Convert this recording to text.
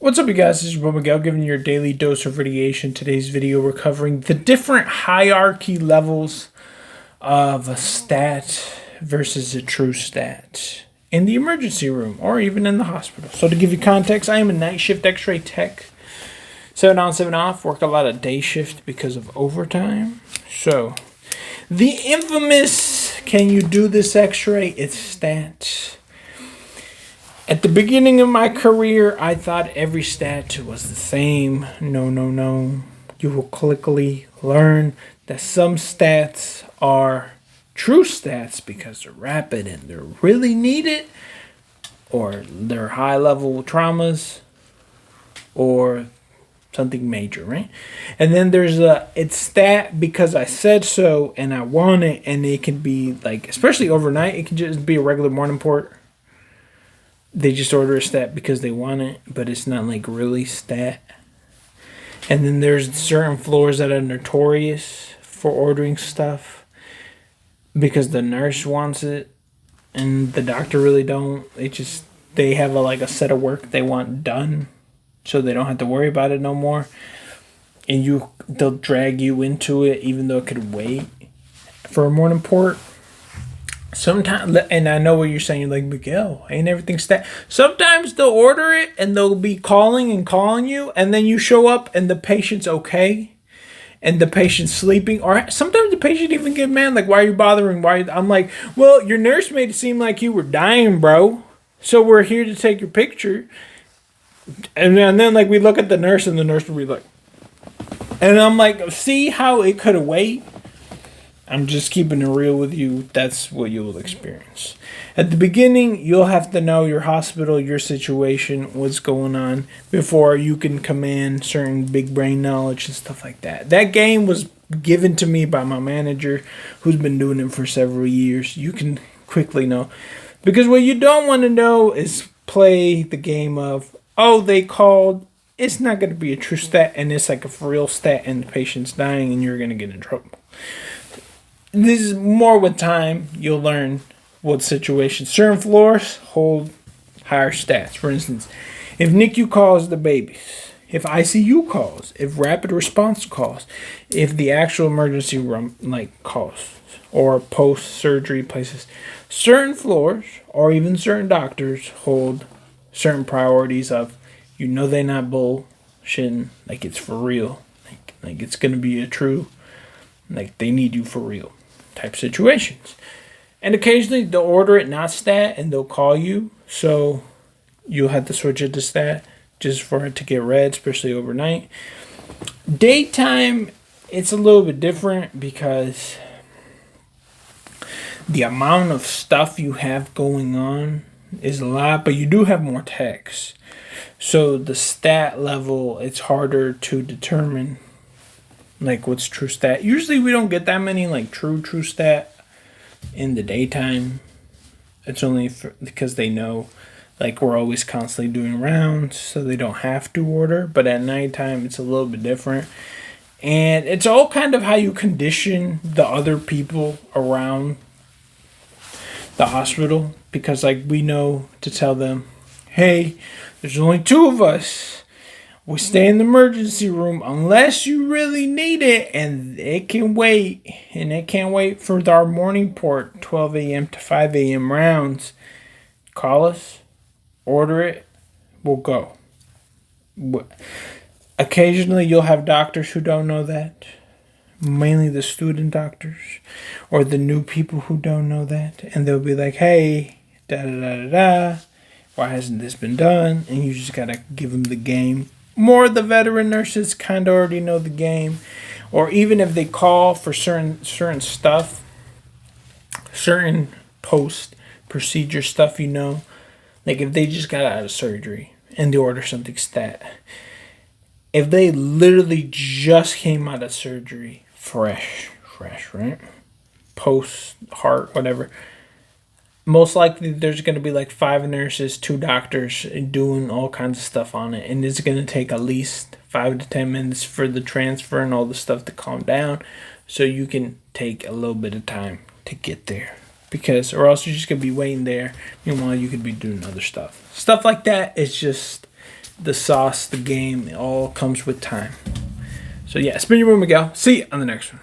What's up, you guys? This is Bob Miguel giving you your daily dose of radiation. Today's video, we're covering the different hierarchy levels of a stat versus a true stat in the emergency room or even in the hospital. So to give you context, I am a night shift X-ray tech. 7 on, 7 off. Work a lot of day shift because of overtime. So the infamous, can you do this X-ray? It's stat. At the beginning of my career, I thought every stat was the same. No. You will quickly learn that some stats are true stats because they're rapid and they're really needed, or they're high-level traumas, or something major, right? And then there's it's stat because I said so and I want it, and it can be like, especially overnight, it can just be a regular morning port. They just order a stat because they want it, but it's not like really stat. And then there's certain floors that are notorious for ordering stuff because the nurse wants it and the doctor really don't. They have a set of work they want done, so they don't have to worry about it no more. And they'll drag you into it even though it could wait for a morning port. Sometimes, and I know what you're saying, you're like, Miguel, ain't everything stat. Sometimes they'll order it and they'll be calling you, and then you show up and the patient's okay and the patient's sleeping, or sometimes the patient even get mad, like, why are you bothering? I'm like, well, your nurse made it seem like you were dying, bro, so we're here to take your picture. And then like we look at the nurse and the nurse will be like, and I'm like, see how it could have waited? I'm just keeping it real with you. That's what you'll experience. At the beginning, you'll have to know your hospital, your situation, what's going on, before you can command certain big brain knowledge and stuff like that. That game was given to me by my manager, who's been doing it for several years. You can quickly know. Because what you don't want to know is play the game of, oh, they called. It's not going to be a true stat, and it's like a for real stat, and the patient's dying, and you're going to get in trouble. This is more with time. You'll learn what situations. Certain floors hold higher stats. For instance, if NICU calls the babies, if ICU calls, if rapid response calls, if the actual emergency room calls, or post-surgery places, certain floors or even certain doctors hold certain priorities of, they're not bullshitting, like it's for real, like it's gonna be a true, like they need you for real type situations. And occasionally they'll order it not stat and they'll call you, so you'll have to switch it to stat just for it to get read, especially overnight. Daytime, it's a little bit different because the amount of stuff you have going on is a lot, but you do have more techs, so the stat level, it's harder to determine like what's true stat. Usually we don't get that many like true stat in the daytime. It's only because they know like we're always constantly doing rounds, so they don't have to order. But at nighttime it's a little bit different, and it's all kind of how you condition the other people around the hospital, because like we know to tell them, hey, there's only 2 of us. We stay in the emergency room unless you really need it, and it can wait. And it can't wait for our morning port, 12 a.m. to 5 a.m. rounds. Call us, order it, we'll go. Occasionally you'll have doctors who don't know that. Mainly the student doctors or the new people who don't know that. And they'll be like, hey, da-da-da-da-da. Why hasn't this been done? And you just gotta give them the game. More of the veteran nurses kind of already know the game. Or even if they call for certain stuff, certain post-procedure stuff, like if they just got out of surgery and they order something stat. If they literally just came out of surgery, fresh, right? Post-heart, whatever. Most likely there's going to be like 5 nurses, 2 doctors doing all kinds of stuff on it. And it's going to take at least 5 to 10 minutes for the transfer and all the stuff to calm down. So you can take a little bit of time to get there. Or else you're just going to be waiting there. Meanwhile, you could be doing other stuff. Stuff like that is just the sauce, the game, it all comes with time. So yeah, it's been your boy Miguel. See you on the next one.